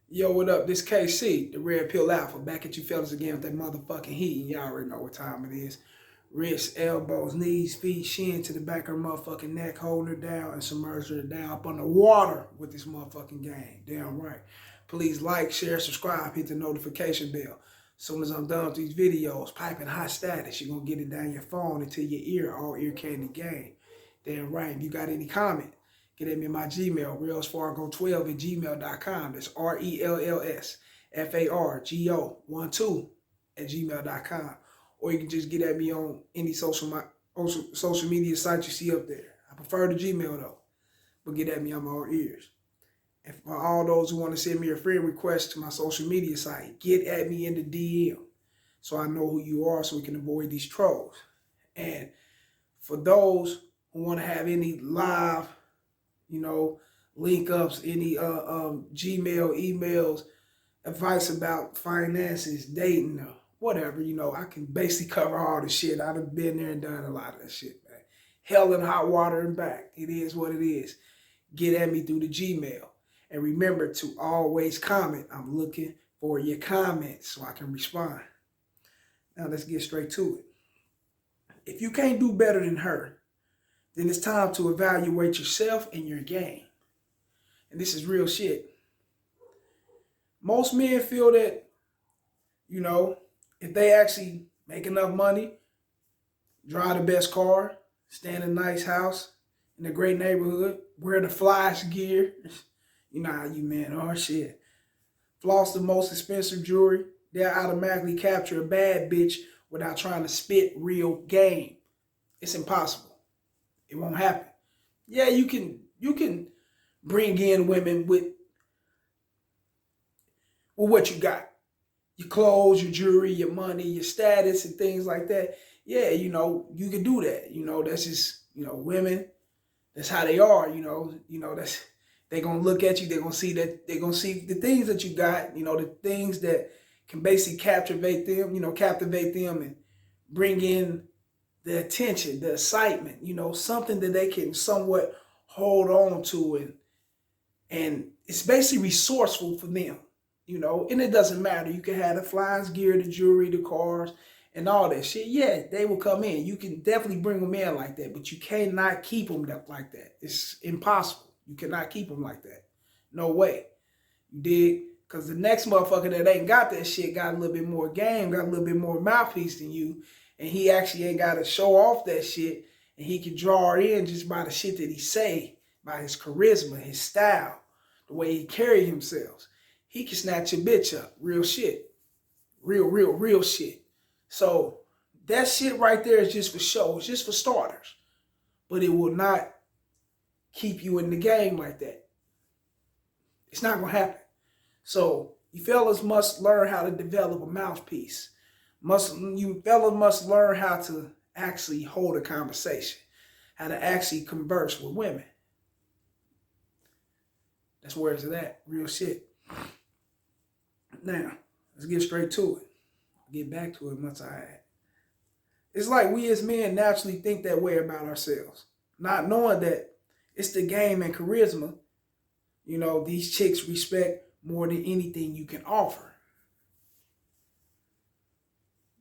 Yo, what up? This KC, the Red Pill Alpha, back at you fellas again with that motherfucking heat. And y'all already know what time it is. Wrists, elbows, knees, feet, shin to the back of her motherfucking neck, holding her down and submerge her down up under water with this motherfucking game. Damn right. Please like, share, subscribe, hit the notification bell. As soon as I'm done with these videos, piping high status, you're going to get it down your phone into your ear, all ear candy game. Damn right. If you got any comment, get at me in my Gmail, reelsfargo12@gmail.com. That's RELLSFARGO12@gmail.com. Or you can just get at me on any social media site you see up there. I prefer the Gmail though, but get at me, I'm all ears. And for all those who want to send me a friend request to my social media site, get at me in the DM so I know who you are so we can avoid these trolls. And for those who want to have any live, link ups, any Gmail, emails, advice about finances, dating, whatever, I can basically cover all the shit. I've been there and done a lot of that shit, man. Hell and hot water and back. It is what it is. Get at me through the Gmail. And remember to always comment. I'm looking for your comments so I can respond. Now let's get straight to it. If you can't do better than her, then it's time to evaluate yourself and your game. And this is real shit. Most men feel that, if they actually make enough money, drive the best car, stay in a nice house, in a great neighborhood, wear the flyest gear, you know how you men are, shit. Floss the most expensive jewelry, they'll automatically capture a bad bitch without trying to spit real game. It's impossible. It won't happen. Yeah, you can bring in women with what you got. Your clothes, your jewelry, your money, your status, and things like that. Yeah, you can do that. That's just, women, that's how they are, that's, they're going to look at you, they're going to see the things that you got, the things that can basically captivate them and bring in the attention, the excitement, something that they can somewhat hold on to and it's basically resourceful for them. And it doesn't matter. You can have the flyers, gear, the jewelry, the cars, and all that shit. Yeah, they will come in. You can definitely bring them in like that, but you cannot keep them like that. It's impossible. You cannot keep them like that. No way. You dig? Because the next motherfucker that ain't got that shit got a little bit more game, got a little bit more mouthpiece than you, and he actually ain't got to show off that shit, and he can draw her in just by the shit that he say, by his charisma, his style, the way he carry himself. He can snatch your bitch up. Real shit. Real shit. So that shit right there is just for show. It's just for starters. But it will not keep you in the game like that. It's not going to happen. So you fellas must learn how to develop a mouthpiece. You fellas must learn how to actually hold a conversation. How to actually converse with women. That's where it's at. Real shit. Now, let's get straight to it. I'll get back to it once I had. It's like we as men naturally think that way about ourselves. Not knowing that it's the game and charisma, these chicks respect more than anything you can offer.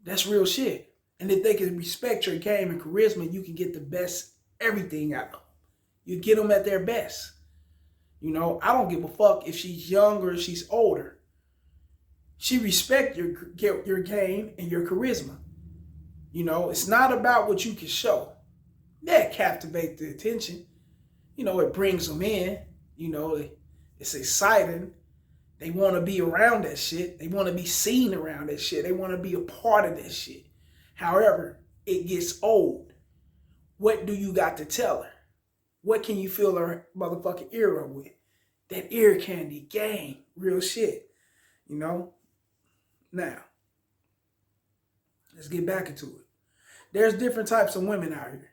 That's real shit. And if they can respect your game and charisma, you can get the best everything out of them. You get them at their best. I don't give a fuck if she's younger or she's older. She respect your game and your charisma. It's not about what you can show. That captivate the attention. It brings them in. It's exciting. They want to be around that shit. They want to be seen around that shit. They want to be a part of that shit. However, it gets old. What do you got to tell her? What can you fill her motherfucking ear up with? That ear candy game. Real shit. Now, let's get back into it. There's different types of women out here.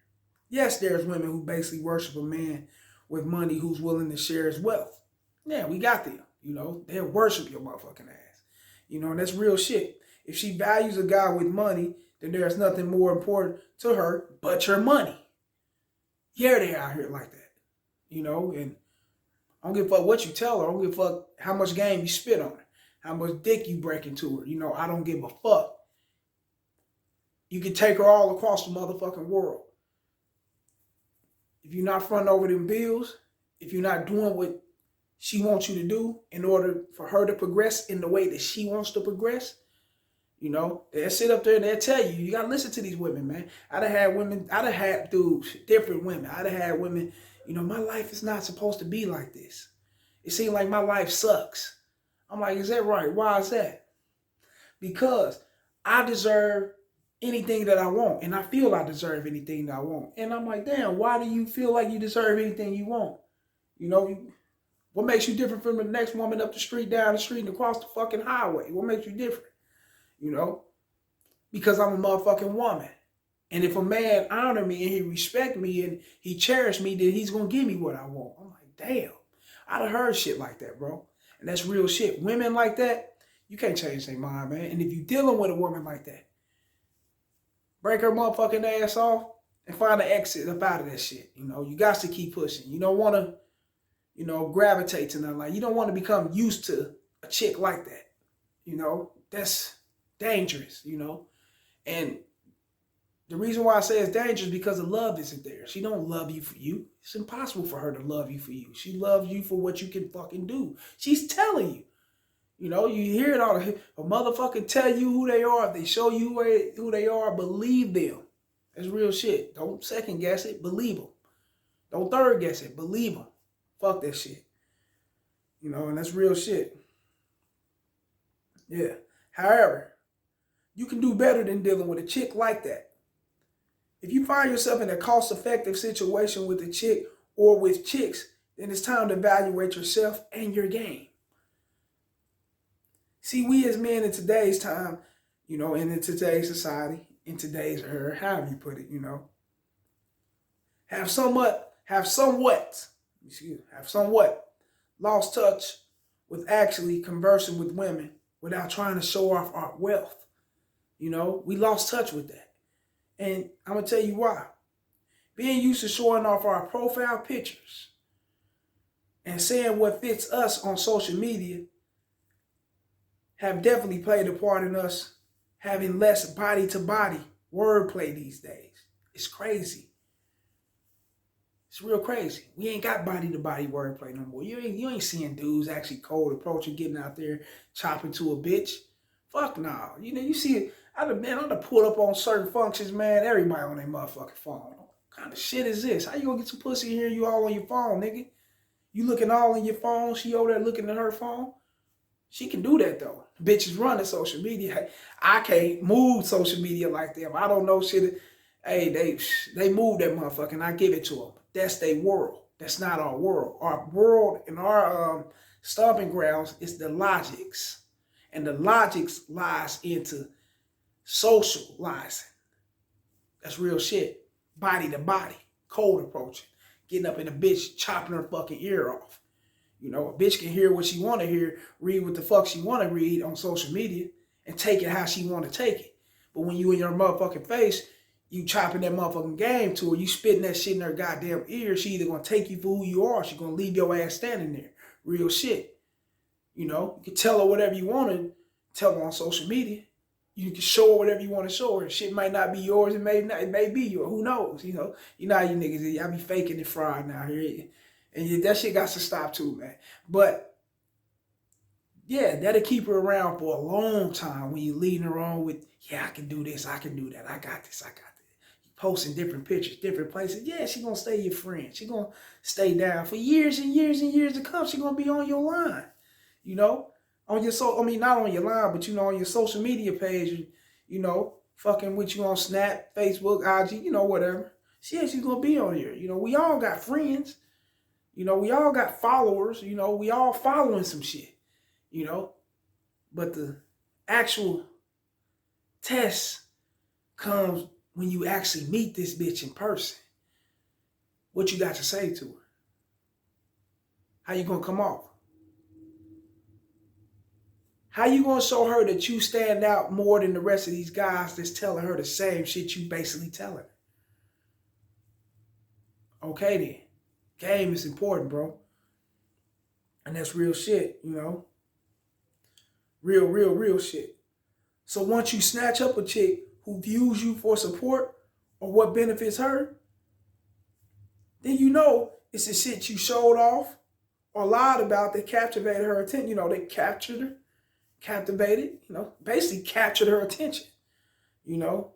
Yes, there's women who basically worship a man with money who's willing to share his wealth. Yeah, we got them. They'll worship your motherfucking ass. And that's real shit. If she values a guy with money, then there's nothing more important to her but your money. Yeah, they out here like that, you know, and I don't give a fuck what you tell her. I don't give a fuck how much game you spit on her, how much dick you break into her. You know, I don't give a fuck. You can take her all across the motherfucking world. If you're not fronting over them bills, if you're not doing what she wants you to do in order for her to progress in the way that she wants to progress, you know, they'll sit up there and they'll tell you, you gotta listen to these women, man. I'd have had women, I'd have had dudes, different women. I'd have had women, you know, my life is not supposed to be like this. It seems like my life sucks. I'm like, is that right? Why is that? Because I deserve anything that I want. And I feel I deserve anything that I want. And I'm like, damn, why do you feel like you deserve anything you want? You know, what makes you different from the next woman up the street, down the street, and across the fucking highway? What makes you different? You know? Because I'm a motherfucking woman. And if a man honor me and he respect me and he cherish me, then he's going to give me what I want. I'm like, damn. I done heard shit like that, bro. And that's real shit. Women like that, you can't change their mind, man. And if you dealing with a woman like that, break her motherfucking ass off and find an exit up out of that shit. You know, you got to keep pushing. You don't want to, you know, gravitate to nothing. Like, you don't want to become used to a chick like that. You know, that's dangerous, you know. And the reason why I say it's dangerous is because the love isn't there. She don't love you for you. It's impossible for her to love you for you. She loves you for what you can fucking do. She's telling you. You know, you hear it all. A motherfucker tell you who they are. They show you who they are. Believe them. That's real shit. Don't second guess it. Believe them. Don't third guess it. Believe them. Fuck that shit. You know, and that's real shit. Yeah. However, you can do better than dealing with a chick like that. If you find yourself in a cost-effective situation with a chick or with chicks, then it's time to evaluate yourself and your game. See, we as men in today's time, you know, and in today's society, in today's era, however you put it, you know, have somewhat lost touch with actually conversing with women without trying to show off our wealth. You know, we lost touch with that. And I'm going to tell you why. Being used to showing off our profile pictures and saying what fits us on social media have definitely played a part in us having less body-to-body wordplay these days. It's crazy. It's real crazy. We ain't got body-to-body wordplay no more. You ain't seeing dudes actually cold approaching, getting out there, chopping to a bitch. Fuck no. Nah. You know, you see it. I'd have pulled up on certain functions, man. Everybody on their motherfucking phone. What kind of shit is this? How you gonna get some pussy here and you all on your phone, nigga? You looking all in your phone. She over there looking at her phone. She can do that, though. Bitches running social media. I can't move social media like them. I don't know shit. Hey, they move that motherfucker, and I give it to them. That's their world. That's not our world. Our world and our stomping grounds is the logics. And the logics lies into socializing. That's real shit. Body to body. Cold approaching. Getting up in a bitch, chopping her fucking ear off. You know, a bitch can hear what she want to hear, read what the fuck she want to read on social media, and take it how she want to take it. But when you in your motherfucking face, you chopping that motherfucking game to her, you spitting that shit in her goddamn ear, she either going to take you for who you are, or she going to leave your ass standing there. Real shit. You know, you can tell her whatever you want to tell her on social media. You can show her whatever you want to show her. Shit might not be yours, it may be yours. Who knows? You know how you niggas, y'all be faking and fraud now here. And that shit got to stop too, man. But, yeah, that'll keep her around for a long time when you leading her on with, yeah, I can do this, I can do that, I got this, I got that. You posting different pictures, different places. Yeah, she going to stay your friend. She going to stay down for years and years and years to come. She going to be on your line, you know? On your not on your line, but, you know, on your social media page, you know, fucking with you on Snap, Facebook, IG, you know, whatever. Yeah, she's going to be on here. You know, we all got friends. You know, we all got followers. You know, we all following some shit. You know, but the actual test comes when you actually meet this bitch in person. What you got to say to her? How you going to come off? How you going to show her that you stand out more than the rest of these guys that's telling her the same shit you basically telling her? Okay then. Game is important, bro. And that's real shit, you know? Real shit. So once you snatch up a chick who views you for support or what benefits her, then you know it's the shit you showed off or lied about that captivated her attention. You know, they captured her, captivated, you know, basically captured her attention. You know,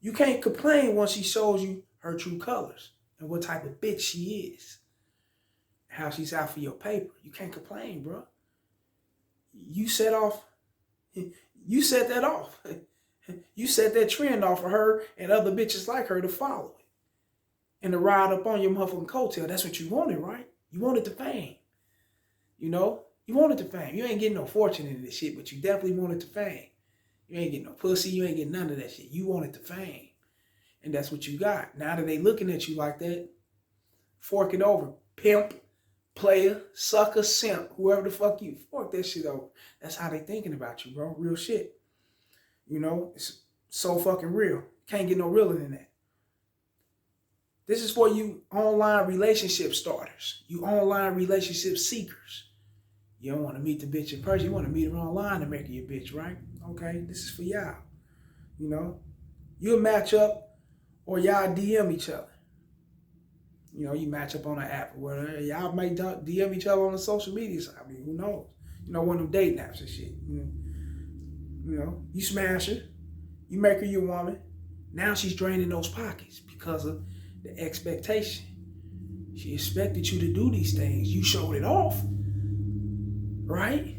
you can't complain once she shows you her true colors and what type of bitch she is, how she's out for your paper. You can't complain, bro. You set that off. You set that trend off for her and other bitches like her to follow it and to ride up on your motherfucking coattail. That's what you wanted, right? You wanted the fame. You know? You wanted the fame. You ain't getting no fortune in this shit, but you definitely wanted the fame. You ain't getting no pussy. You ain't getting none of that shit. You wanted the fame. And that's what you got. Now that they looking at you like that, fork it over. Pimp, player, sucker, simp, whoever the fuck you, fork that shit over. That's how they thinking about you, bro. Real shit. You know, it's so fucking real. Can't get no realer than that. This is for you online relationship starters. You online relationship seekers. You don't want to meet the bitch in person. You want to meet her online to make her your bitch, right? Okay, this is for y'all. You know, you'll match up or y'all DM each other. You know, you match up on an app or whatever. Y'all might DM each other on the social media side. I mean, who knows? You know, one of them dating apps and shit. You know, you smash her. You make her your woman. Now she's draining those pockets because of the expectation. She expected you to do these things. You showed it off. Right?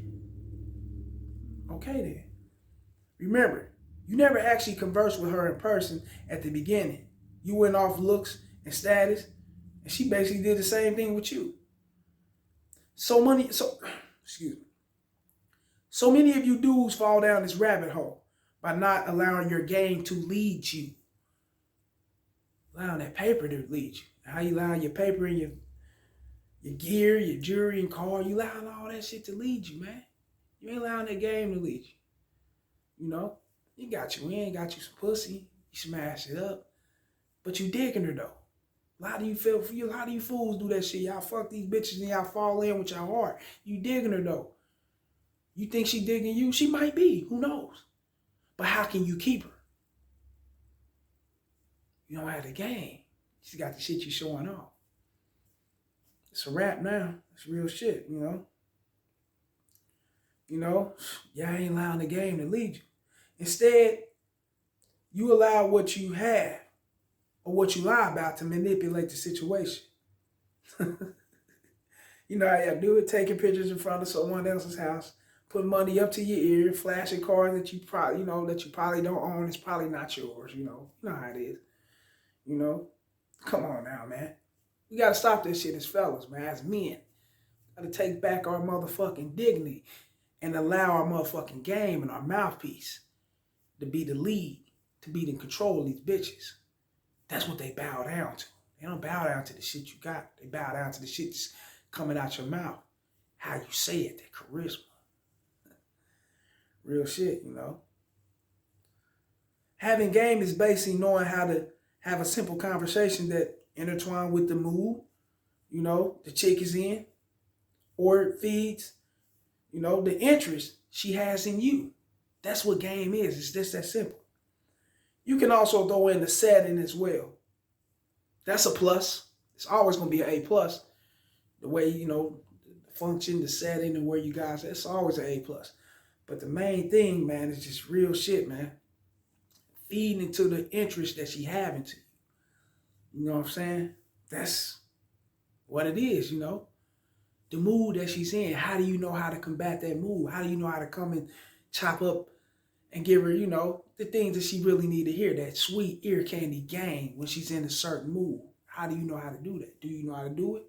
Okay then. Remember, you never actually conversed with her in person at the beginning. You went off looks and status, and she basically did the same thing with you. So many of you dudes fall down this rabbit hole by not allowing your game to lead you. Allowing that paper to lead you. How you allow your paper and your gear, your jewelry and car, you allowing all that shit to lead you, man. You ain't allowing that game to lead you. You know? You ain't got you some pussy. You smash it up. But you digging her though. A lot of you fools do that shit. Y'all fuck these bitches and y'all fall in with your heart. You digging her though. You think she digging you? She might be. Who knows? But how can you keep her? You don't have the game. She got the shit you showing off. It's a wrap now. It's real shit, you know? You know, y'all ain't allowing the game to lead you. Instead, you allow what you have or what you lie about to manipulate the situation. You know how y'all do it? Taking pictures in front of someone else's house, putting money up to your ear, flashing cars that you probably don't own. It's probably not yours, you know. You know how it is. You know? Come on now, man. We gotta stop this shit as fellas, man, as men. Gotta take back our motherfucking dignity and allow our motherfucking game and our mouthpiece to be the lead, to be in control of these bitches. That's what they bow down to. They don't bow down to the shit you got. They bow down to the shit that's coming out your mouth. How you say it, that charisma. Real shit, you know. Having game is basically knowing how to have a simple conversation that intertwine with the mood, you know, the chick is in, or it feeds, you know, the interest she has in you. That's what game is. It's just that simple. You can also throw in the setting as well. That's a plus. It's always going to be an A plus. The way, you know, the function, the setting, and where you guys, it's always an A plus. But the main thing, man, is just real shit, man. Feeding into the interest that she having to you. You know what I'm saying? That's what it is, you know? The mood that she's in. How do you know how to combat that mood? How do you know how to come and chop up and give her, you know, the things that she really need to hear, that sweet ear candy game when she's in a certain mood? How do you know how to do that? Do you know how to do it?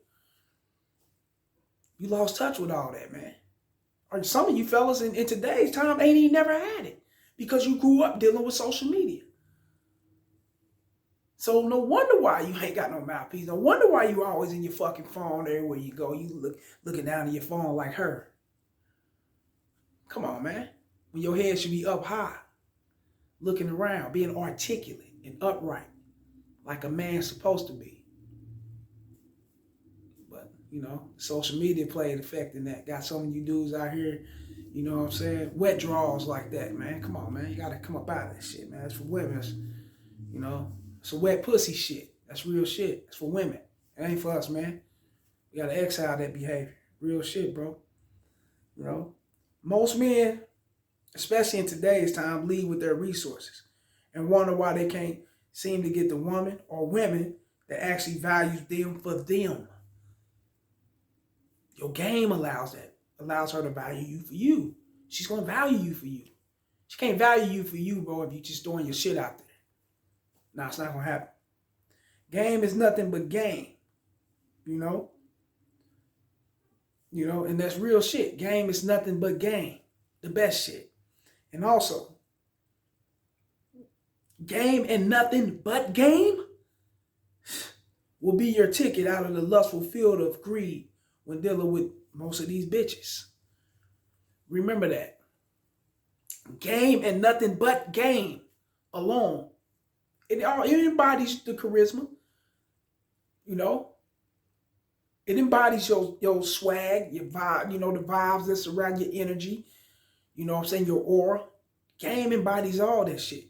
You lost touch with all that, man. Or some of you fellas in today's time ain't even never had it because you grew up dealing with social media. So no wonder why you ain't got no mouthpiece. No wonder why you always in your fucking phone everywhere you go. You looking down at your phone like her. Come on, man. When your head should be up high, looking around, being articulate and upright, like a man's supposed to be. You know, social media played an effect in that. Got some of you dudes out here, you know what I'm saying, wet draws like that, man. Come on, man. You got to come up out of that shit, man. That's for women. That's, you know, it's a wet pussy shit. That's real shit. It's for women. It ain't for us, man. We got to exile that behavior. Real shit, bro. You know, most men, especially in today's time, lead with their resources and wonder why they can't seem to get the woman or women that actually values them for them. Your game allows that. Allows her to value you for you. She's going to value you for you. She can't value you for you, bro, if you just throwing your shit out there. Nah, it's not going to happen. Game is nothing but game. You know? You know, and that's real shit. Game is nothing but game. The best shit. And also, game and nothing but game will be your ticket out of the lustful field of greed when dealing with most of these bitches. Remember that. Game and nothing but game alone. It embodies the charisma. You know? It embodies your swag, your vibe, you know, the vibes that surround your energy. You know what I'm saying? Your aura. Game embodies all that shit.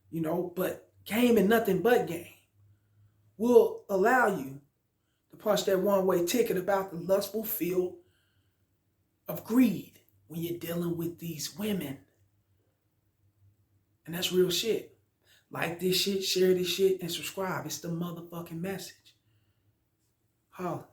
You know, but game and nothing but game will allow you to punch that one-way ticket about the lustful field of greed when you're dealing with these women. And that's real shit. Like this shit, share this shit, and subscribe. It's the motherfucking message. Holla.